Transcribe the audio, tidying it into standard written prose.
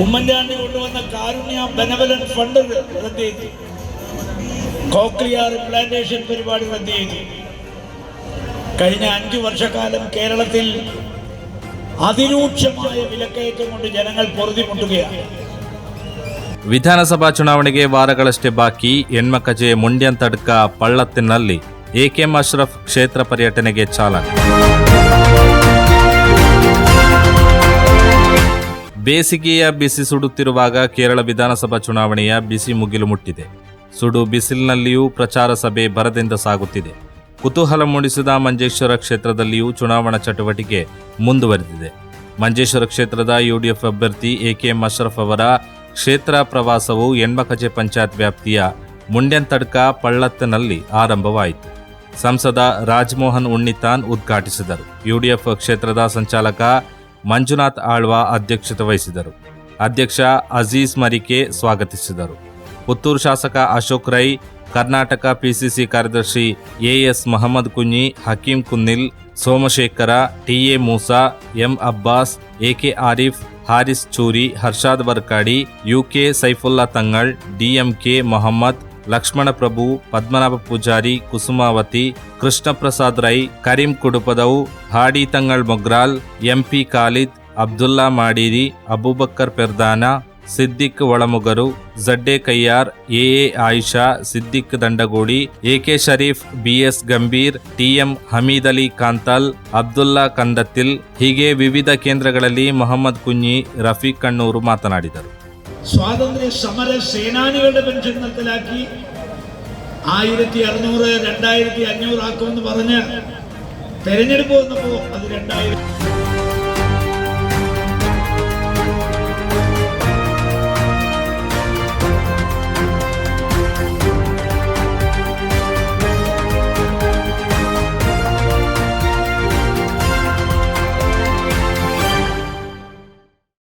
ഉമ്മൻചാണ്ടി കൊണ്ടുവന്ന കാരുണ്യ benevolent fund റദ്ദ് ചെയ്തു. കോക്ലിയർ ഇംപ്ലാന്റേഷൻ പരിപാടി റദ്ദ് ചെയ്തു. കഴിഞ്ഞ 5 വർഷക്കാലം കേരളത്തിൽ അതിരൂക്ഷമായ വിലക്കയറ്റം കൊണ്ട് ജനങ്ങൾ പൊറുതിമുട്ടുകയാണ്. ವಿಧಾನಸಭಾ ಚುನಾವಣೆಗೆ ವಾರಗಳಷ್ಟೇ ಬಾಕಿ. ಹೆಣ್ಮಕಜೆ ಮುಂಡ್ಯಂತಡ್ಕ ಪಳ್ಳತ್ತಿನಲ್ಲಿ ಎಕೆಎಂ ಅಶ್ರಫ್ ಕ್ಷೇತ್ರ ಪರ್ಯಟನೆಗೆ ಚಾಲನೆ. ಬೇಸಿಗೆಯ ಬಿಸಿ ಸುಡುತ್ತಿರುವಾಗ ಕೇರಳ ವಿಧಾನಸಭಾ ಚುನಾವಣೆಯ ಬಿಸಿ ಮುಗಿಲು ಮುಟ್ಟಿದೆ. ಸುಡು ಬಿಸಿಲಿನಲ್ಲಿಯೂ ಪ್ರಚಾರ ಸಭೆ ಭರದಿಂದ ಸಾಗುತ್ತಿದೆ. ಕುತೂಹಲ ಮೂಡಿಸಿದ ಮಂಜೇಶ್ವರ ಕ್ಷೇತ್ರದಲ್ಲಿಯೂ ಚುನಾವಣಾ ಚಟುವಟಿಕೆ ಮುಂದುವರೆದಿದೆ. ಮಂಜೇಶ್ವರ ಕ್ಷೇತ್ರದ ಯುಡಿಎಫ್ ಅಭ್ಯರ್ಥಿ ಎಕೆಎಂ ಅಶ್ರಫ್ ಅವರ ಕ್ಷೇತ್ರ ಪ್ರವಾಸವು ಹೆಣ್ಮಕಜೆ ಪಂಚಾಯತ್ ವ್ಯಾಪ್ತಿಯ ಮುಂಡ್ಯಂತಡ್ಕ ಪಳ್ಳತ್ತಿನಲ್ಲಿ ಆರಂಭವಾಯಿತು. ಸಂಸದ ರಾಜಮೋಹನ್ ಉಣ್ಣಿತಾನ್ ಉದ್ಘಾಟಿಸಿದರು. ಯುಡಿಎಫ್ ಕ್ಷೇತ್ರದ ಸಂಚಾಲಕ ಮಂಜುನಾಥ್ ಆಳ್ವ ಅಧ್ಯಕ್ಷತೆ ವಹಿಸಿದರು. ಅಧ್ಯಕ್ಷ ಅಜೀಜ್ ಮರಿಕೆ ಸ್ವಾಗತಿಸಿದರು. ಪುತ್ತೂರು ಶಾಸಕ ಅಶೋಕ್ ರೈ, ಕರ್ನಾಟಕ ಪಿಸಿಸಿ ಕಾರ್ಯದರ್ಶಿ AS Mohammed Kunhi, Hakeem Kunnil, Somashekara, TA Moosa, M Abbas, AK Arif, Haris Churi, Harshad Vorkady, UK Saifulla Thangal, DMK Mohammed, Lakshmana Prabhu, Padmanabha Poojary, Kusumavathi, Krishna Prasad Rai, Kareem Kudupadavu, Hadi Thangal Mogral, MP Khalid, Abdulla Madeeri, Abubakkar Perdana, Siddiq Olamugaru, Jadde Kayyar, AA Ayisha, Siddiq Dandagodi, AK Sharif, BS Gambhir, TM Hameed Ali Kanthal, Abdulla Kandathil ಹೀಗೆ ವಿವಿಧ ಕೇಂದ್ರಗಳಲ್ಲಿ ಮೊಹಮ್ಮದ್ ಕುಂಜಿ, ರಫೀಕ್ ಕಣ್ಣೂರು ಮಾತನಾಡಿದರು. സ്വാതന്ത്ര്യ സമര സേനാനികളുടെ പെൻഷൻ നിർത്തലാക്കി 1600, 2500 ആക്കുമെന്ന് പറഞ്ഞ് തെരഞ്ഞെടുപ്പ് വന്നപ്പോൾ അത് 2000